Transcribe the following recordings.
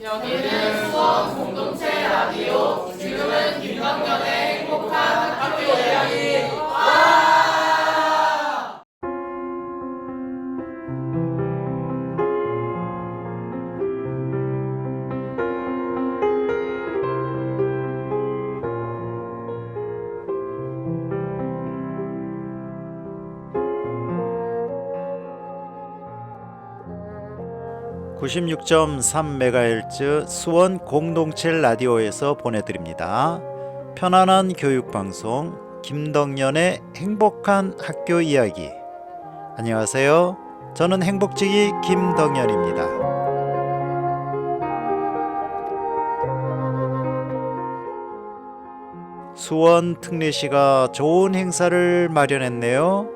여기는 수원 공동체 라디오. 지금은 김덕년의 행복한 학교 이야기. 96.3MHz 수원 공동체 라디오에서 보내드립니다. 편안한 교육방송 김덕년의 행복한 학교 이야기. 안녕하세요. 저는 행복지기 김덕년입니다. 수원 특례시가 좋은 행사를 마련했네요.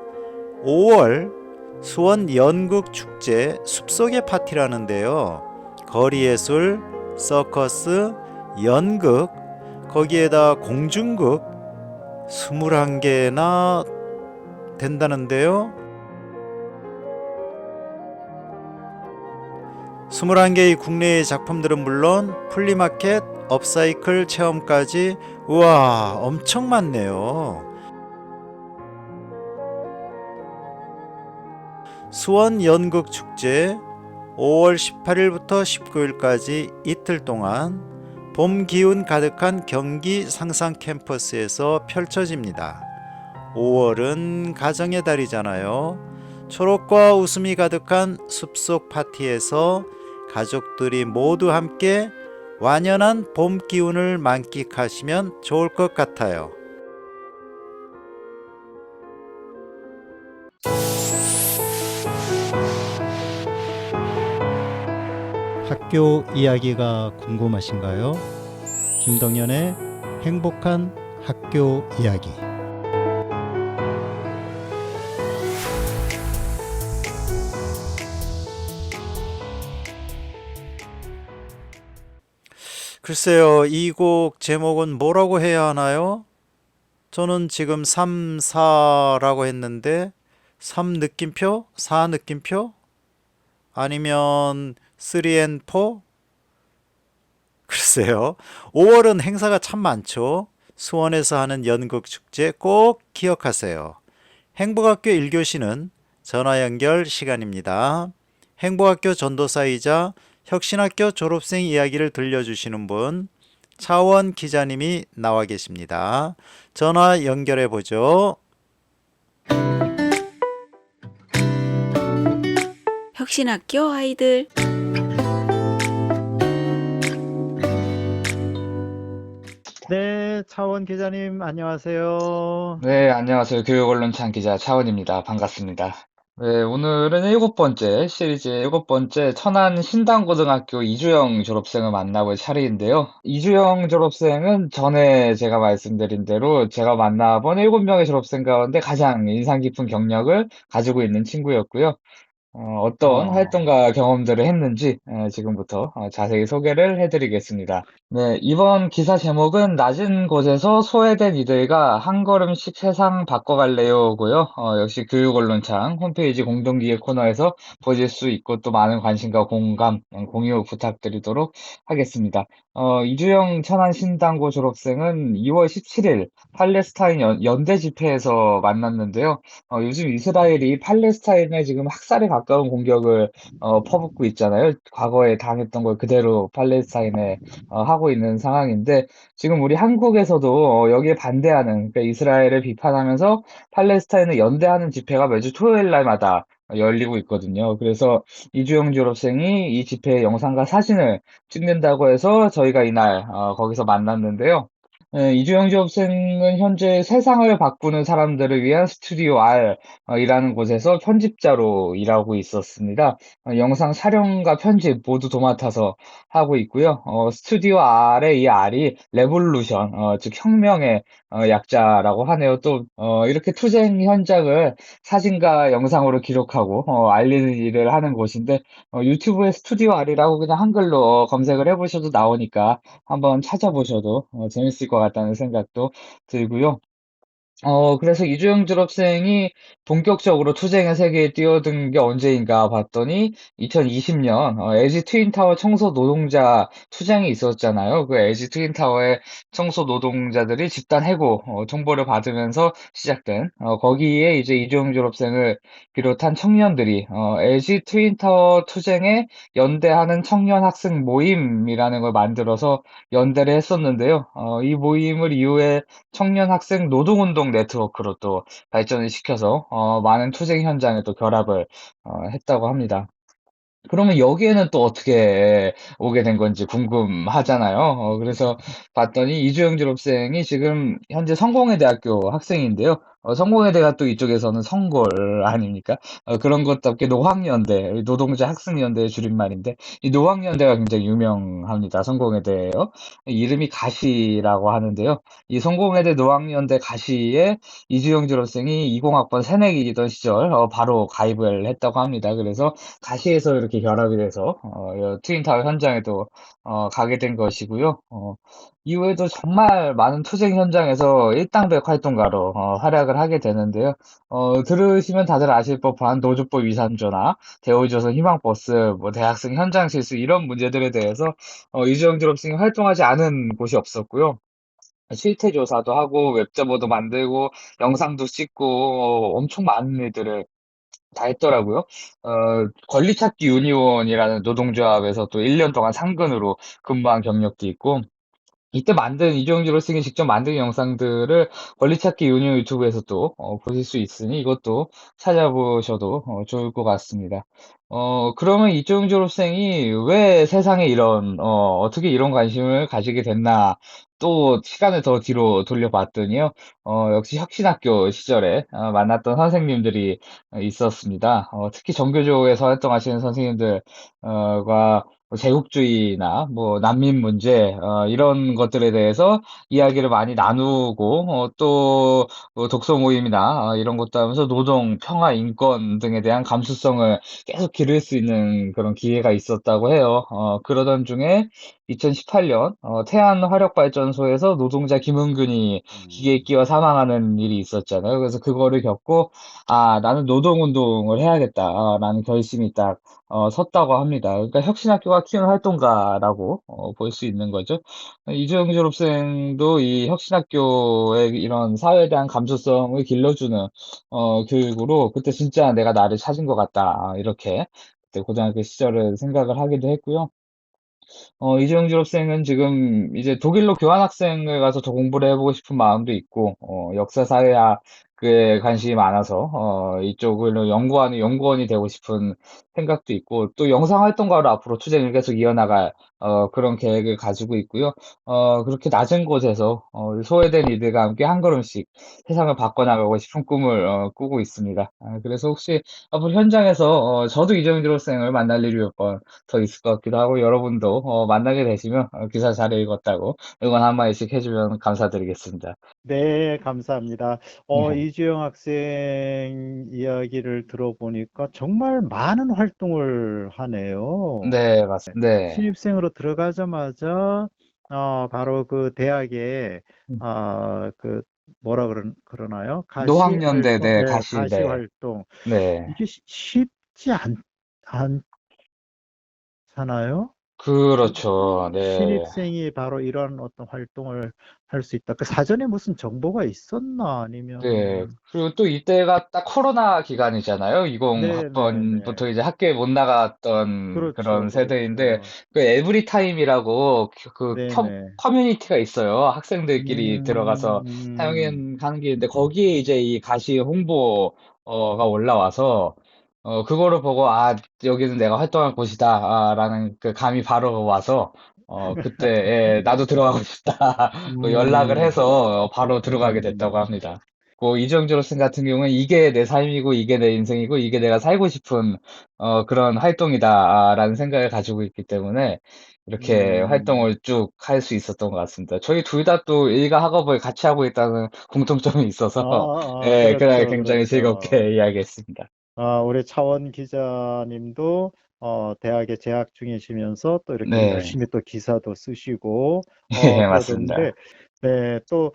5월 수원 연극축제 숲속의 파티라는데요. 거리예술, 서커스, 연극, 거기에다 공중극 21개나 된다는데요. 21개의 국내의 작품들은 물론 플리마켓, 업사이클 체험까지 우와 엄청 많네요. 수원 연극축제 5월 18일부터 19일까지 이틀 동안 봄 기운 가득한 경기 상상 캠퍼스에서 펼쳐집니다. 5월은 가정의 달이잖아요. 초록과 웃음이 가득한 숲속 파티에서 가족들이 모두 함께 완연한 봄 기운을 만끽하시면 좋을 것 같아요. 학교 이야기가 궁금하신가요? 김덕년의 행복한 학교 이야기. 글쎄요, 이 곡 제목은 뭐라고 해야 하나요? 저는 지금 3, 4라고 했는데 3 느낌표? 4 느낌표? 아니면 3 and 4? 글쎄요. 5월은 행사가 참 많죠. 수원에서 하는 연극축제 꼭 기억하세요. 행복학교 1교시는 전화 연결 시간입니다. 행복학교 전도사이자 혁신학교 졸업생 이야기를 들려주시는 분 차원 기자님이 나와 계십니다. 전화 연결해 보죠. 혁신학교 아이들. 네, 차원 기자님 안녕하세요. 네, 안녕하세요. 교육언론창 기자 차원입니다. 반갑습니다. 네, 오늘은 7번째, 시리즈의 7번째 천안 신당고등학교 이주영 졸업생을 만나볼 차례인데요. 이주영 졸업생은 전에 제가 말씀드린 대로 제가 만나본 7명의 졸업생 가운데 가장 인상 깊은 경력을 가지고 있는 친구였고요. 어떤 활동과 경험들을 했는지 지금부터 자세히 소개를 해드리겠습니다. 네, 이번 기사 제목은 낮은 곳에서 소외된 이들과 한 걸음씩 세상 바꿔갈래요고요. 역시 교육언론창 홈페이지 공동기획 코너에서 보실 수 있고 또 많은 관심과 공감, 공유 부탁드리도록 하겠습니다. 이주영 천안신당고 졸업생은 2월 17일 팔레스타인 연대 집회에서 만났는데요. 요즘 이스라엘이 팔레스타인에 지금 학살에 가까운 공격을 퍼붓고 있잖아요. 과거에 당했던 걸 그대로 팔레스타인에 하고 있는 상황인데 지금 우리 한국에서도 여기에 반대하는 그러니까 이스라엘을 비판하면서 팔레스타인을 연대하는 집회가 매주 토요일 날마다 열리고 있거든요. 그래서 이주영 졸업생이 이 집회 영상과 사진을 찍는다고 해서 저희가 이날 거기서 만났는데요. 이주영 졸업생은 현재 세상을 바꾸는 사람들을 위한 스튜디오 R 이라는 곳에서 편집자로 일하고 있었습니다. 영상 촬영과 편집 모두 도맡아서 하고 있고요. 스튜디오 R의 이 R이 레볼루션, 즉 혁명의 약자라고 하네요. 또 이렇게 투쟁 현장을 사진과 영상으로 기록하고 알리는 일을 하는 곳인데 유튜브에 스튜디오 R이라고 그냥 한글로 검색을 해보셔도 나오니까 한번 찾아보셔도 재밌을 것 같다는 생각도 들고요. 그래서 이주영 졸업생이 본격적으로 투쟁의 세계에 뛰어든 게 언제인가 봤더니 2020년 LG 트윈타워 청소 노동자 투쟁이 있었잖아요. 그 LG 트윈타워의 청소 노동자들이 집단 해고 통보를 받으면서 시작된 거기에 이제 이주영 졸업생을 비롯한 청년들이 LG 트윈타워 투쟁에 연대하는 청년 학생 모임이라는 걸 만들어서 연대를 했었는데요. 이 모임을 이후에 청년 학생 노동운동 네트워크로 또 발전을 시켜서 많은 투쟁 현장에 또 결합을 했다고 합니다. 그러면 여기에는 또 어떻게 오게 된 건지 궁금하잖아요. 그래서 봤더니 이주영 졸업생이 지금 현재 성공회대학교 학생인데요. 성공회대가 또 이쪽에서는 성골 아닙니까? 그런 것답게 노학연대, 노동자 학생연대의 줄임말인데, 이 노학연대가 굉장히 유명합니다. 성공회대예요. 이름이 가시라고 하는데요. 이 성공회대 노학연대 가시에 이주영 졸업생이 20학번 새내기이던 시절 바로 가입을 했다고 합니다. 그래서 가시에서 이렇게 결합이 돼서 트윈타워 현장에도 가게 된 것이고요. 이후에도 정말 많은 투쟁 현장에서 일당백 활동가로 활약을 하게 되는데요. 들으시면 다들 아실 법한 노조법 위반조나 대우조선 희망버스, 뭐 대학생 현장 실수 이런 문제들에 대해서 이주영 졸업생이 활동하지 않은 곳이 없었고요. 실태 조사도 하고 웹자보도 만들고 영상도 찍고 엄청 많은 일들을 다 했더라고요. 권리찾기 유니온이라는 노동조합에서 또 1년 동안 상근으로 근무한 경력도 있고, 이때 만든 이주영 졸업생이 직접 만든 영상들을 권리찾기 유니온 유튜브에서 또 보실 수 있으니 이것도 찾아보셔도 좋을 것 같습니다. 그러면 이주영 졸업생이 왜 세상에 이런 어떻게 이런 관심을 가지게 됐나 또 시간을 더 뒤로 돌려봤더니요. 역시 혁신학교 시절에 만났던 선생님들이 있었습니다. 특히 정교조에서 활동하시는 선생님들과 뭐 제국주의나 뭐 난민 문제 이런 것들에 대해서 이야기를 많이 나누고 또 독서 모임이나 이런 것도 하면서 노동, 평화, 인권 등에 대한 감수성을 계속 기를 수 있는 그런 기회가 있었다고 해요. 그러던 중에 2018년 태안 화력발전소에서 노동자 김은균이 기계에 끼어 사망하는 일이 있었잖아요. 그래서 그거를 겪고 아, 나는 노동운동을 해야겠다라는 결심이 딱 섰다고 합니다. 그러니까 혁신학교가 키운 활동가라고 볼 수 있는 거죠. 이주영 졸업생도 이 혁신학교의 이런 사회에 대한 감수성을 길러주는 교육으로 그때 진짜 내가 나를 찾은 것 같다. 이렇게 그때 고등학교 시절을 생각을 하기도 했고요. 이주영 졸업생은 지금 이제 독일로 교환학생을 가서 더 공부를 해보고 싶은 마음도 있고, 역사 사회학에 관심이 많아서, 이쪽으로 연구하는 연구원이 되고 싶은 생각도 있고, 또 영상활동가로 앞으로 투쟁을 계속 이어나갈, 그런 계획을 가지고 있고요. 그렇게 낮은 곳에서, 소외된 이들과 함께 한 걸음씩 세상을 바꿔나가고 싶은 꿈을, 꾸고 있습니다. 그래서 혹시 앞으로 현장에서, 저도 이주영 졸업생을 만날 일이 몇 번, 더 있을 것 같기도 하고 여러분도 만나게 되시면 기사 잘 읽었다고 응원 한마디씩 해주면 감사드리겠습니다. 네, 감사합니다. 네, 이주영 학생 이야기를 들어보니까 정말 많은 활동을 하네요. 네, 맞습니다. 네. 신입생으로 들어가자마자 바로 그 대학에 음. 그 뭐라 그러나요? 가시 노학연대, 활동, 네, 네, 가시, 가시 네, 활동. 네. 이게 쉽지 않잖아요. 그렇죠. 네. 신입생이 바로 이런 어떤 활동을 할 수 있다. 그 사전에 무슨 정보가 있었나? 네. 아니면, 그리고 또 이때가 딱 코로나 기간이잖아요. 네네네. 20학번부터 이제 학교에 못 나갔던 그런 그렇죠, 세대인데, 그렇죠. 그 에브리타임이라고 네네. 커뮤니티가 있어요. 학생들끼리 들어가서 음, 사용하는 게 있는데, 거기에 이제 이 가시 홍보가 올라와서, 그거를 보고, 아, 여기는 내가 활동할 곳이다, 라는 그 감이 바로 와서, 그때, 예, 나도 들어가고 싶다. 또 연락을 음, 해서 바로 들어가게 됐다고 음. 합니다. 이정 졸업생 같은 경우는 이게 내 삶이고 이게 내 인생이고 이게 내가 살고 싶은 그런 활동이다라는 생각을 가지고 있기 때문에 이렇게 음, 활동을 쭉 할 수 있었던 것 같습니다. 저희 둘 다 또 일과 학업을 같이 하고 있다는 공통점이 있어서 예, 그날 그렇죠, 굉장히 그렇죠. 즐겁게 이야기했습니다. 우리 차원 기자님도 대학에 재학 중이시면서 또 이렇게 네, 열심히 또 기사도 쓰시고 네, 그러던데, 맞습니다. 네, 또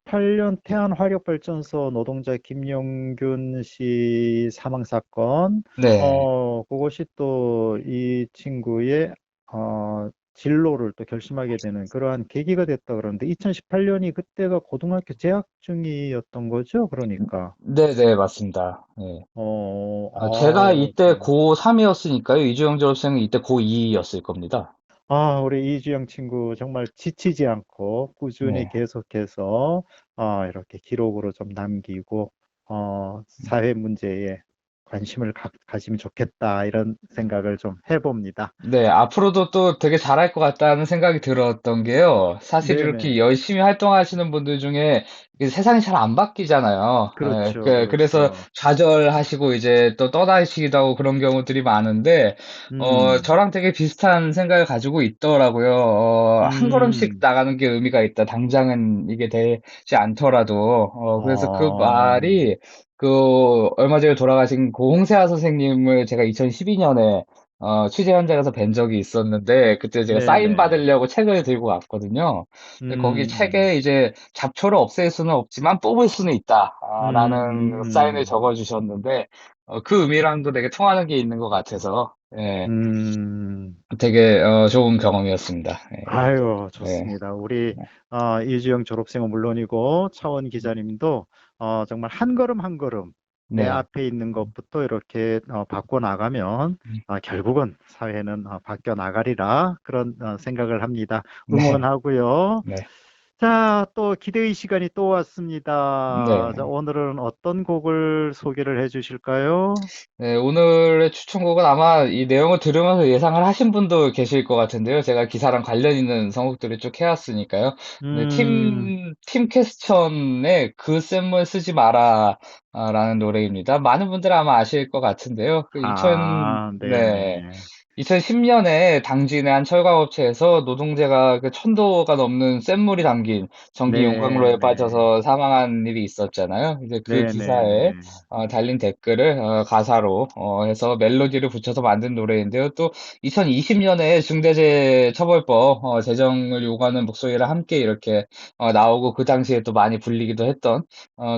2018년 태안화력발전소 노동자 김영균 씨 사망 사건, 네. 그것이 또 이 친구의 진로를 또 결심하게 되는 그러한 계기가 됐다 그러는데 2018년이 그때가 고등학교 재학 중이었던 거죠? 그러니까. 네네, 맞습니다. 네. 제가 이때 참. 고3이었으니까요. 이주영 졸업생은 이때 고2였을 겁니다. 우리 이주영 친구 정말 지치지 않고 꾸준히 네. 계속해서 이렇게 기록으로 좀 남기고 사회 문제에 관심을 가지면 좋겠다 이런 생각을 좀 해봅니다. 네, 앞으로도 또 되게 잘할 것 같다는 생각이 들었던 게요. 사실 이렇게 네네. 열심히 활동하시는 분들 중에 이게 세상이 잘 안 바뀌잖아요. 예, 그렇죠, 그래서 그렇죠. 좌절하시고 이제 또 떠나시기도 하고 그런 경우들이 많은데, 음, 저랑 되게 비슷한 생각을 가지고 있더라고요. 한 걸음씩 음, 나가는 게 의미가 있다. 당장은 이게 되지 않더라도. 그래서 그 어, 말이 얼마 전에 돌아가신 고 홍세아 선생님을 제가 2012년에 취재 현장에서 뵌 적이 있었는데, 그때 제가 사인 네네. 받으려고 책을 들고 갔거든요. 근데 거기 음, 책에 이제 잡초를 없앨 수는 없지만 뽑을 수는 있다, 라는 사인을 음, 적어주셨는데, 그 의미랑도 되게 통하는 게 있는 것 같아서, 예, 음. 되게, 좋은 경험이었습니다. 예, 아유, 예, 좋습니다. 우리 이주영 졸업생은 물론이고 차원 기자님도 정말 한 걸음 한 걸음 내 네, 앞에 있는 것부터 이렇게 바꿔 나가면 결국은 사회는 바뀌어 나가리라 그런 생각을 합니다. 네, 응원하고요. 네, 자, 또 기대의 시간이 또 왔습니다. 자, 네. 오늘은 어떤 곡을 소개를 해 주실까요? 네, 오늘의 추천곡은 아마 이 내용을 들으면서 예상을 하신 분도 계실 것 같은데요. 제가 기사랑 관련 있는 선곡들을 쭉 해왔으니까요. 네, 음, 팀 캐스천의 그 샘물 쓰지 마라, 라는 노래입니다. 많은 분들 아마 아실 것 같은데요. 네. 네네. 2010년에 당진의 한 철강업체에서 노동자가 그 1000도가 넘는 쇳물이 담긴 전기 용광로에 네네. 빠져서 사망한 일이 있었잖아요. 이제 그 기사에 네네네. 달린 댓글을 가사로 해서 멜로디를 붙여서 만든 노래인데요. 또 2020년에 중대재해처벌법 제정을 요구하는 목소리를 함께 이렇게 나오고 그 당시에 또 많이 불리기도 했던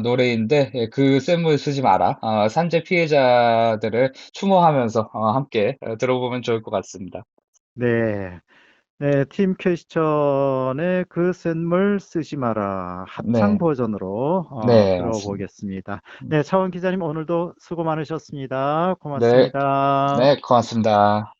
노래인데, 예, 그 쇳물 쓰지 마라. 산재 피해자들을 추모하면서 함께 들어보면 좋을 것 같습니다. 네. 네, 팀 퀘스천의 그 샘물 쓰지 마라 합창 네, 버전으로 네, 맞습니다. 들어보겠습니다. 네, 차원 기자님 오늘도 수고 많으셨습니다. 네, 고맙습니다. 네, 고맙습니다.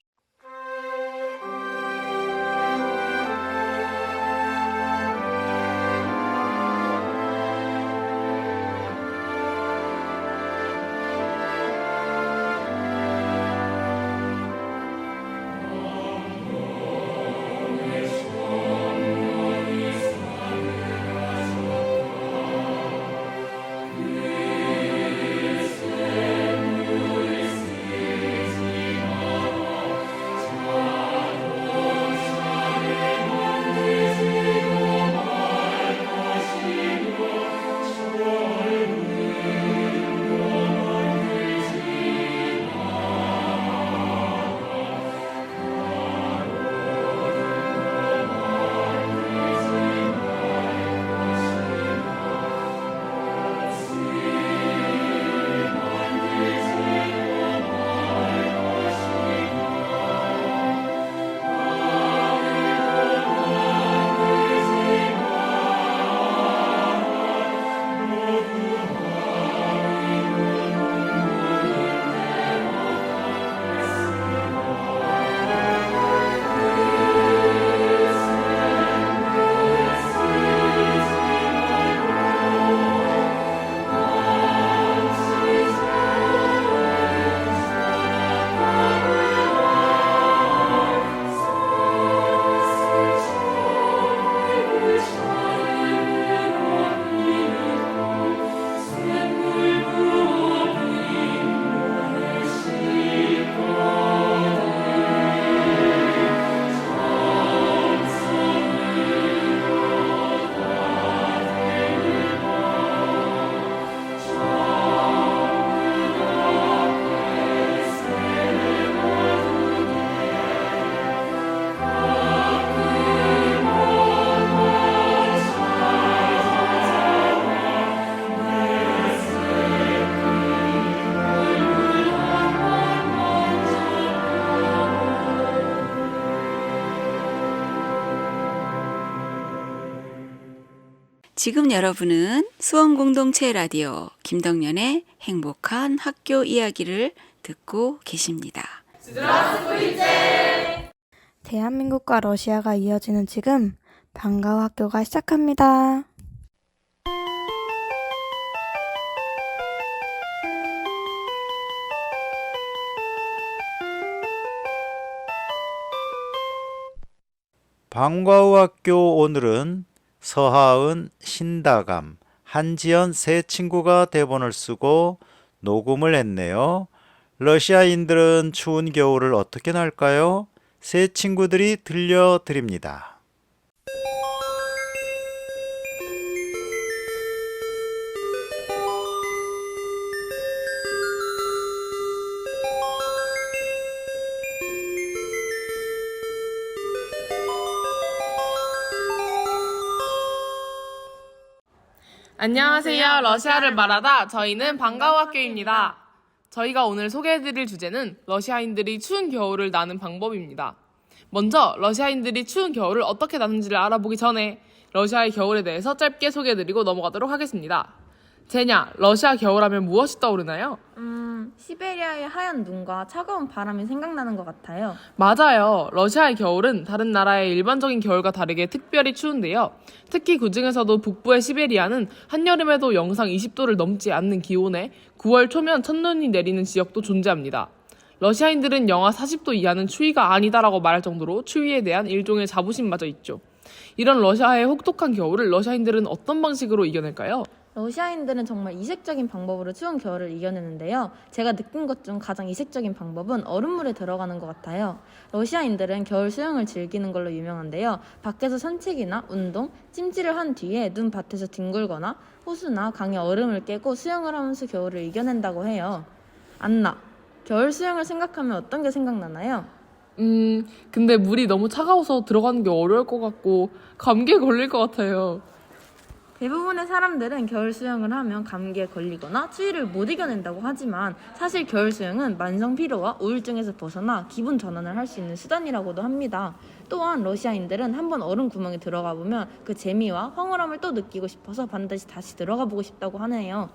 지금 여러분은 수원공동체 라디오 김덕년의 행복한 학교 이야기를 듣고 계십니다. 대한민국과 러시아가 이어지는 지금 방과후 학교가 시작합니다. 방과후 학교 오늘은 서하은, 신다감, 한지연 세 친구가 대본을 쓰고 녹음을 했네요. 러시아인들은 추운 겨울을 어떻게 날까요? 세 친구들이 들려드립니다. 안녕하세요. 러시아를 말하다 저희는 방과후 학교입니다. 저희가 오늘 소개해드릴 주제는 러시아인들이 추운 겨울을 나는 방법입니다. 먼저 러시아인들이 추운 겨울을 어떻게 나는지를 알아보기 전에 러시아의 겨울에 대해서 짧게 소개해드리고 넘어가도록 하겠습니다. 제냐, 러시아 겨울하면 무엇이 떠오르나요? 시베리아의 하얀 눈과 차가운 바람이 생각나는 것 같아요. 맞아요. 러시아의 겨울은 다른 나라의 일반적인 겨울과 다르게 특별히 추운데요. 특히 그중에서도 북부의 시베리아는 한여름에도 영상 20도를 넘지 않는 기온에 9월 초면 첫눈이 내리는 지역도 존재합니다. 러시아인들은 영하 40도 이하는 추위가 아니다라고 말할 정도로 추위에 대한 일종의 자부심마저 있죠. 이런 러시아의 혹독한 겨울을 러시아인들은 어떤 방식으로 이겨낼까요? 러시아인들은 정말 이색적인 방법으로 추운 겨울을 이겨내는데요. 제가 느낀 것 중 가장 이색적인 방법은 얼음물에 들어가는 것 같아요. 러시아인들은 겨울 수영을 즐기는 걸로 유명한데요. 밖에서 산책이나 운동, 찜질을 한 뒤에 눈 밭에서 뒹굴거나 호수나 강에 얼음을 깨고 수영을 하면서 겨울을 이겨낸다고 해요. 안나, 겨울 수영을 생각하면 어떤 게 생각나나요? 근데 물이 너무 차가워서 들어가는 게 어려울 것 같고 감기에 걸릴 것 같아요. 대부분의 사람들은 겨울 수영을 하면 감기에 걸리거나 추위를 못 이겨낸다고 하지만 사실 겨울 수영은 만성 피로와 우울증에서 벗어나 기분 전환을 할 수 있는 수단이라고도 합니다. 또한 러시아인들은 한번 얼음 구멍에 들어가 보면 그 재미와 황홀함을 또 느끼고 싶어서 반드시 다시 들어가 보고 싶다고 하네요.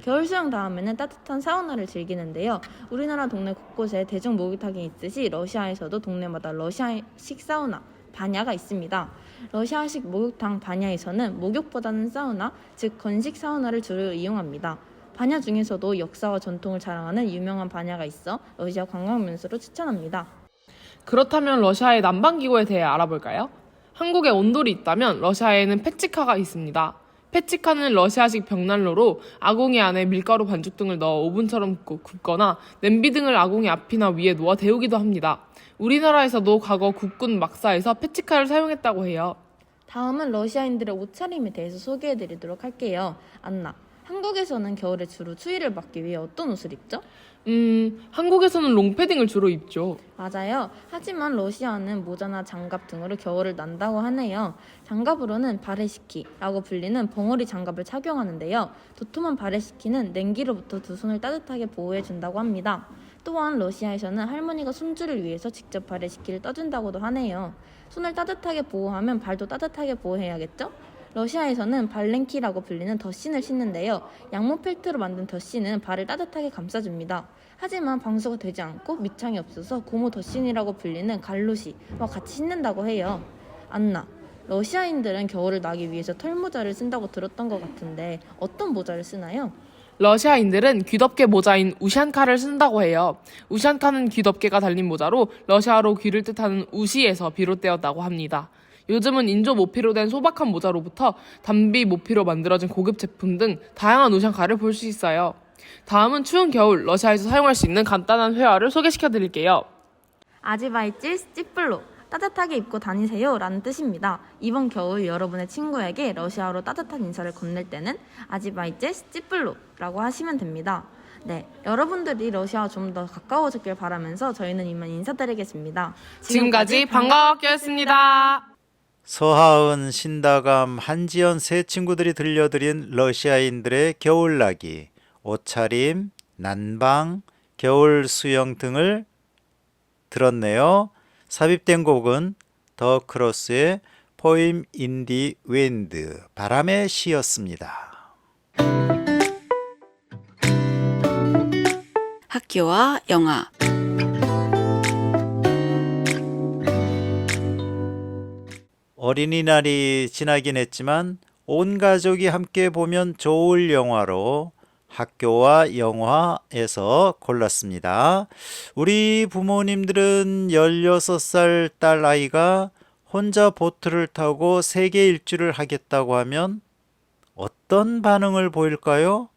겨울 수영 다음에는 따뜻한 사우나를 즐기는데요. 우리나라 동네 곳곳에 대중 목욕탕이 있듯이 러시아에서도 동네마다 러시아식 사우나, 바냐가 있습니다. 러시아식 목욕탕 바냐에서는 목욕보다는 사우나, 즉 건식 사우나를 주로 이용합니다. 바냐 중에서도 역사와 전통을 자랑하는 유명한 바냐가 있어 러시아 관광 명소로 추천합니다. 그렇다면 러시아의 난방기구에 대해 알아볼까요? 한국에 온돌이 있다면 러시아에는 페치카가 있습니다. 페치카는 러시아식 벽난로로 아궁이 안에 밀가루 반죽 등을 넣어 오븐처럼 굽거나 냄비 등을 아궁이 앞이나 위에 놓아 데우기도 합니다. 우리나라에서도 과거 국군 막사에서 페치카를 사용했다고 해요. 다음은 러시아인들의 옷차림에 대해서 소개해드리도록 할게요. 안나, 한국에서는 겨울에 주로 추위를 막기 위해 어떤 옷을 입죠? 한국에서는 롱패딩을 주로 입죠. 맞아요. 하지만 러시아는 모자나 장갑 등으로 겨울을 난다고 하네요. 장갑으로는 바레시키라고 불리는 벙어리 장갑을 착용하는데요. 도톰한 바레시키는 냉기로부터 두 손을 따뜻하게 보호해준다고 합니다. 또한 러시아에서는 할머니가 손주를 위해서 직접 바레시키를 떠준다고도 하네요. 손을 따뜻하게 보호하면 발도 따뜻하게 보호해야겠죠? 러시아에서는 발렌키라고 불리는 덧신을 신는데요. 양모 펠트로 만든 덧신은 발을 따뜻하게 감싸줍니다. 하지만 방수가 되지 않고 밑창이 없어서 고무 덧신이라고 불리는 갈로시와 같이 신는다고 해요. 안나, 러시아인들은 겨울을 나기 위해서 털모자를 쓴다고 들었던 것 같은데 어떤 모자를 쓰나요? 러시아인들은 귀덮개 모자인 우샨카를 쓴다고 해요. 우샨카는 귀덮개가 달린 모자로 러시아로 귀를 뜻하는 우시에서 비롯되었다고 합니다. 요즘은 인조 모피로 된 소박한 모자로부터 담비 모피로 만들어진 고급 제품 등 다양한 우샨카를 볼 수 있어요. 다음은 추운 겨울 러시아에서 사용할 수 있는 간단한 회화를 소개시켜 드릴게요. 아지바이찌 찌플로, 따뜻하게 입고 다니세요 라는 뜻입니다. 이번 겨울 여러분의 친구에게 러시아어로 따뜻한 인사를 건넬 때는 아지바이찌 찌플로 라고 하시면 됩니다. 네, 여러분들이 러시아와 좀 더 가까워졌길 바라면서 저희는 이만 인사드리겠습니다. 지금까지 방과학교였습니다. 서하은, 신다감, 한지연 세 친구들이 들려드린 러시아인들의 겨울나기, 옷차림, 난방, 겨울 수영 등을 들었네요. 삽입된 곡은 더 크로스의 포임 인디 윈드, 바람의 시였습니다. 학교와 영화. 어린이날이 지나긴 했지만 온 가족이 함께 보면 좋을 영화로 학교와 영화에서 골랐습니다. 우리 부모님들은 16살 딸 아이가 혼자 보트를 타고 세계 일주를 하겠다고 하면 어떤 반응을 보일까요?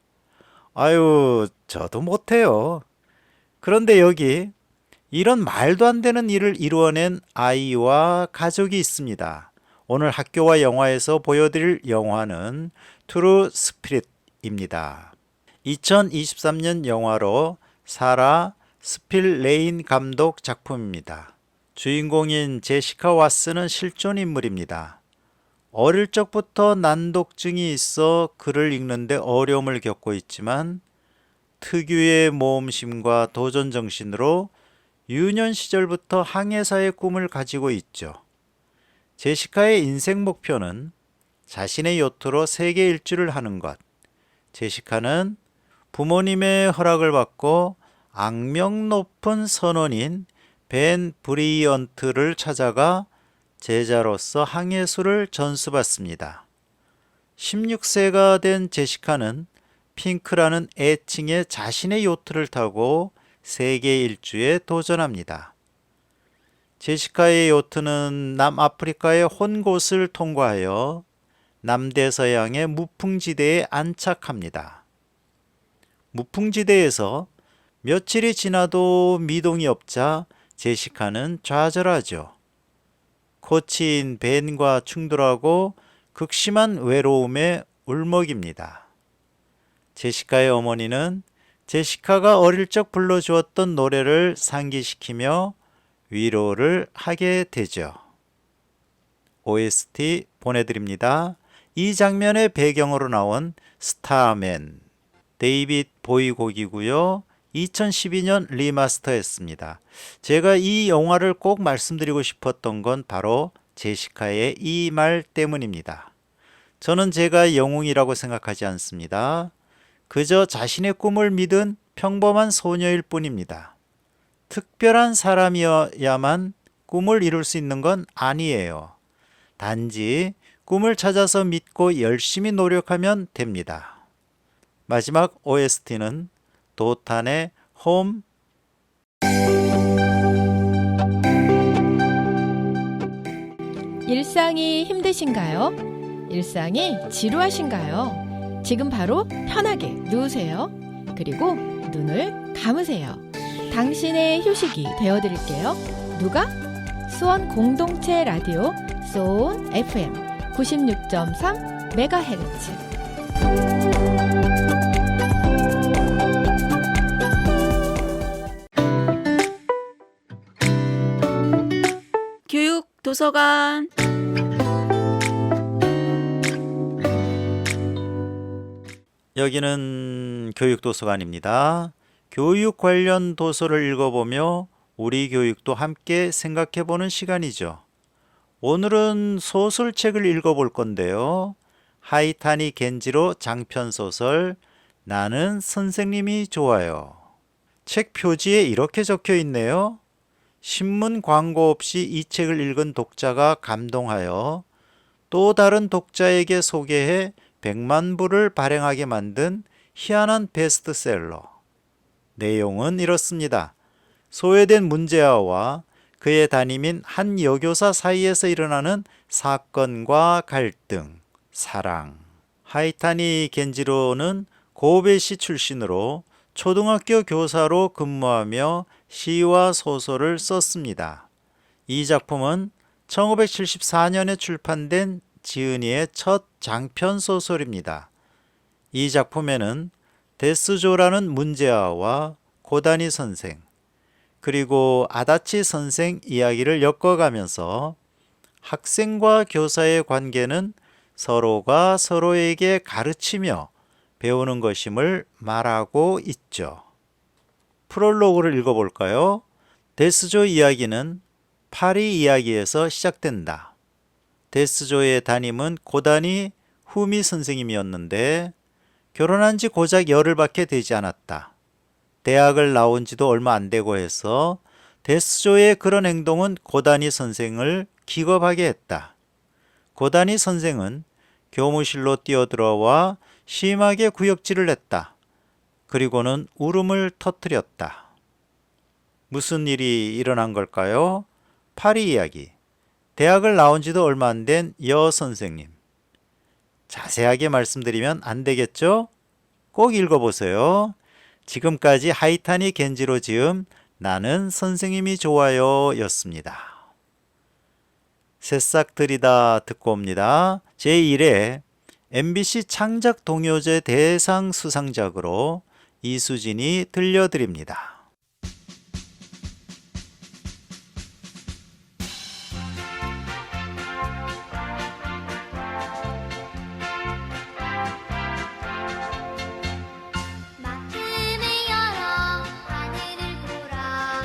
아유, 저도 못해요. 그런데 여기 이런 말도 안 되는 일을 이루어낸 아이와 가족이 있습니다. 오늘 학교와 영화에서 보여드릴 영화는 트루 스피릿입니다. 2023년 영화로 사라 스필레인 감독 작품입니다. 주인공인 제시카 왓슨은 실존 인물입니다. 어릴 적부터 난독증이 있어 글을 읽는데 어려움을 겪고 있지만 특유의 모험심과 도전 정신으로 유년 시절부터 항해사의 꿈을 가지고 있죠. 제시카의 인생 목표는 자신의 요트로 세계 일주를 하는 것. 제시카는 부모님의 허락을 받고 악명 높은 선원인 벤 브리언트를 찾아가 제자로서 항해술을 전수받습니다. 16세가 된 제시카는 핑크라는 애칭의 자신의 요트를 타고 세계 일주에 도전합니다. 제시카의 요트는 남아프리카의 혼곳을 통과하여 남대서양의 무풍지대에 안착합니다. 무풍지대에서 며칠이 지나도 미동이 없자 제시카는 좌절하죠. 코치인 벤과 충돌하고 극심한 외로움에 울먹입니다. 제시카의 어머니는 제시카가 어릴 적 불러주었던 노래를 상기시키며 위로를 하게 되죠. OST 보내드립니다. 이 장면의 배경으로 나온 스타맨, 데이빗 보이 곡이고요. 2012년 리마스터했습니다. 제가 이 영화를 꼭 말씀드리고 싶었던 건 바로 제시카의 이 말 때문입니다. 저는 제가 영웅이라고 생각하지 않습니다. 그저 자신의 꿈을 믿은 평범한 소녀일 뿐입니다. 특별한 사람이어야만 꿈을 이룰 수 있는 건 아니에요. 단지 꿈을 찾아서 믿고 열심히 노력하면 됩니다. 마지막 OST는 도탄의 홈. 일상이 힘드신가요? 일상이 지루하신가요? 지금 바로 편하게 누우세요. 그리고 눈을 감으세요. 당신의 휴식이 되어드릴게요. 누가? 수원 공동체 라디오 소온 FM 96.3 메가헤르츠. 교육 도서관. 여기는 교육도서관입니다. 교육 관련 도서를 읽어보며 우리 교육도 함께 생각해보는 시간이죠. 오늘은 소설책을 읽어볼 건데요. 하이타니 겐지로 장편소설 나는 선생님이 좋아요. 책 표지에 이렇게 적혀 있네요. 신문 광고 없이 이 책을 읽은 독자가 감동하여 또 다른 독자에게 소개해 100만 부를 발행하게 만든 희한한 베스트셀러. 내용은 이렇습니다. 소외된 문제아와 그의 담임인 한 여교사 사이에서 일어나는 사건과 갈등, 사랑. 하이타니 겐지로는 고베시 출신으로 초등학교 교사로 근무하며 시와 소설을 썼습니다. 이 작품은 1974년에 출판된 지은이의 첫 장편 소설입니다. 이 작품에는 데스조라는 문제아와 고다니 선생, 그리고 아다치 선생 이야기를 엮어가면서 학생과 교사의 관계는 서로가 서로에게 가르치며 배우는 것임을 말하고 있죠. 프롤로그를 읽어볼까요? 데스조 이야기는 파리 이야기에서 시작된다. 데스조의 담임은 고다니 후미 선생님이었는데 결혼한 지 고작 열흘밖에 되지 않았다. 대학을 나온 지도 얼마 안 되고 해서 데스조의 그런 행동은 고다니 선생을 기겁하게 했다. 고다니 선생은 교무실로 뛰어들어와 심하게 구역질을 했다. 그리고는 울음을 터뜨렸다. 무슨 일이 일어난 걸까요? 파리 이야기. 대학을 나온 지도 얼마 안 된 여 선생님. 자세하게 말씀드리면 안 되겠죠? 꼭 읽어보세요. 지금까지 하이타니 겐지로 지음 나는 선생님이 좋아요 였습니다. 새싹 들이다 듣고 옵니다. 제1회 MBC 창작 동요제 대상 수상작으로 이수진이 들려드립니다. 마음을 열어 하늘을 보라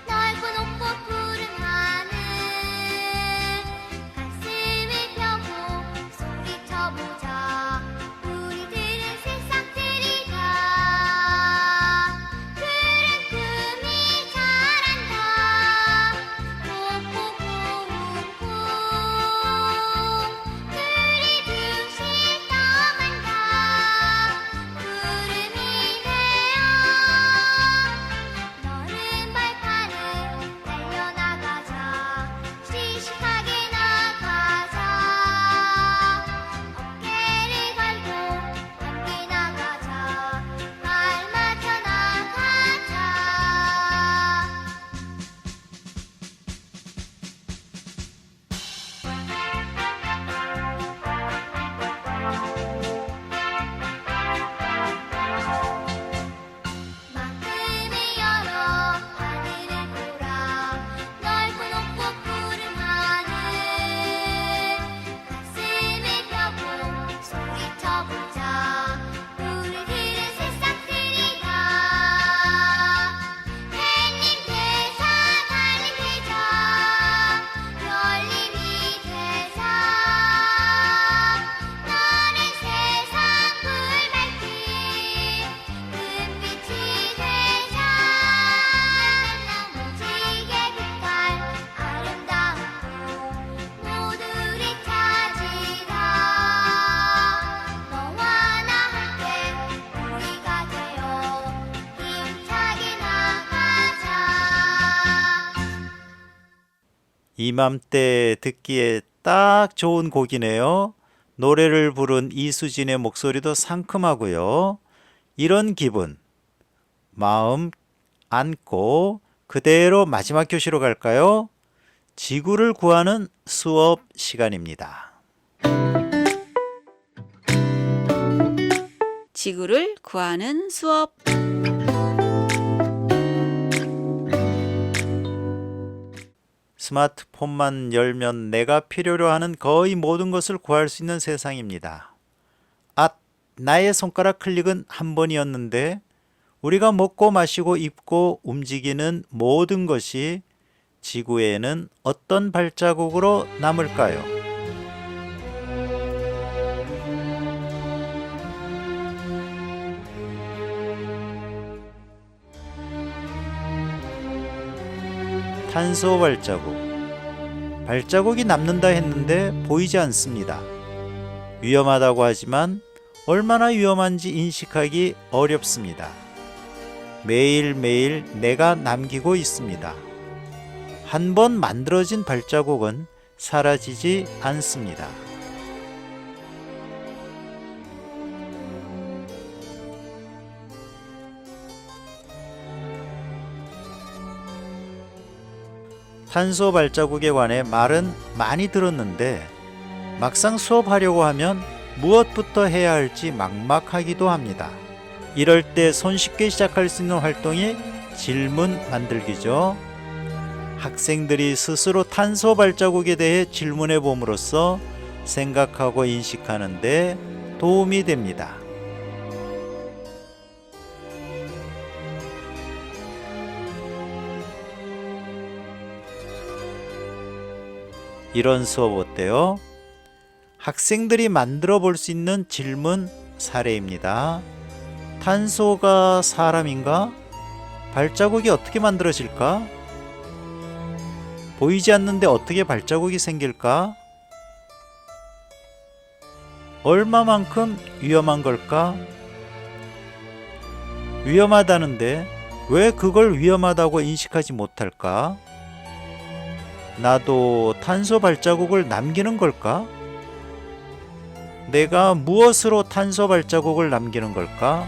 넓고 높고 푸른 하늘 가슴을 펴고 소리쳐보자 우리들은 새싹들이다 푸른 꿈이 자란다 곱고 고운 꿈 둘이 둘씩 떠간다 구름이 되어 너른 발판을 달려나가자 씩씩하게 나가자 어깨를 걸고 함께 나가자 발 맞춰 나가자 마음을 열어 하늘을 보라 넓고 높고 푸른 하늘 가슴을 펴고 소리쳐보자 우리들은 새싹들이다 햇님 되사 달님 되자 별님이 되사 너는 세상 불밝힌 금빛이 되자 무지개 빛깔 아름다운 꿈 모두를 찾으라 너와 나 함께 우리가 되어 힘차게 나가자 이맘때 듣기에 딱 좋은 곡이네요. 노래를 부른 이수진의 목소리도 상큼하고요. 이런 기분, 마음 안고 그대로 마지막 교시로 갈까요? 지구를 구하는 수업 시간입니다. 지구를 구하는 수업. 스마트폰만 열면 내가 필요로 하는 거의 모든 것을 구할 수 있는 세상입니다. 아, 나의 손가락 클릭은 한 번이었는데 우리가 먹고 마시고 입고 움직이는 모든 것이 지구에는 어떤 발자국으로 남을까요? 탄소 발자국. 발자국이 남는다 했는데 보이지 않습니다. 위험하다고 하지만 얼마나 위험한지 인식하기 어렵습니다. 매일매일 내가 남기고 있습니다. 한 번 만들어진 발자국은 사라지지 않습니다. 탄소 발자국에 관해 말은 많이 들었는데 막상 수업하려고 하면 무엇부터 해야 할지 막막하기도 합니다. 이럴 때 손쉽게 시작할 수 있는 활동이 질문 만들기죠. 학생들이 스스로 탄소 발자국에 대해 질문해 봄으로써 생각하고 인식하는 데 도움이 됩니다. 이런 수업 어때요? 학생들이 만들어 볼 수 있는 질문 사례입니다. 탄소가 사람인가? 발자국이 어떻게 만들어질까? 보이지 않는데 어떻게 발자국이 생길까? 얼마만큼 위험한 걸까? 위험하다는데 왜 그걸 위험하다고 인식하지 못할까? 나도 탄소 발자국을 남기는 걸까? 내가 무엇으로 탄소 발자국을 남기는 걸까?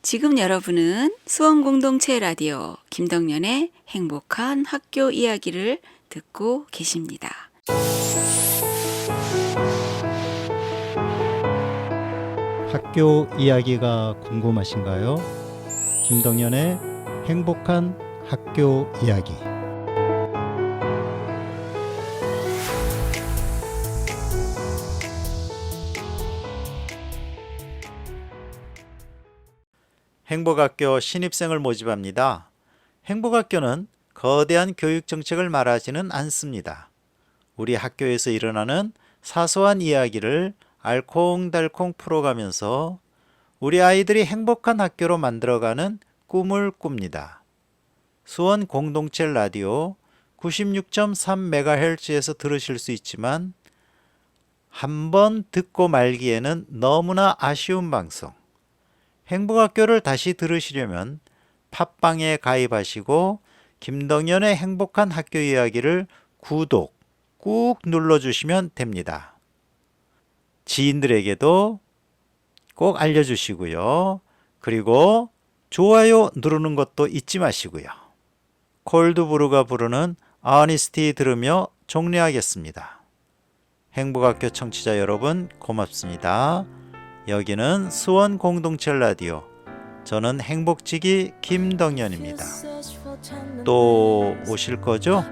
지금 여러분은 수원공동체 라디오 김덕년의 행복한 학교 이야기를 듣고 계십니다. 학교 이야기가 궁금하신가요? 김덕년의 행복한 학교 이야기. 행복학교 신입생을 모집합니다. 행복학교는 거대한 교육 정책을 말하지는 않습니다. 우리 학교에서 일어나는 사소한 이야기를 알콩달콩 풀어가면서 우리 아이들이 행복한 학교로 만들어가는 꿈을 꿉니다. 수원 공동체 라디오 96.3MHz에서 들으실 수 있지만 한번 듣고 말기에는 너무나 아쉬운 방송. 행복학교를 다시 들으시려면 팟빵에 가입하시고 김덕년의 행복한 학교 이야기를 구독 꾹 눌러주시면 됩니다. 지인들에게도 꼭 알려주시고요. 그리고 좋아요 누르는 것도 잊지 마시고요. 콜드브루가 부르는 어니스티 들으며 종료하겠습니다. 행복학교 청취자 여러분 고맙습니다. 여기는 수원 공동체 라디오. 저는 행복지기 김덕년입니다. 또 오실 거죠?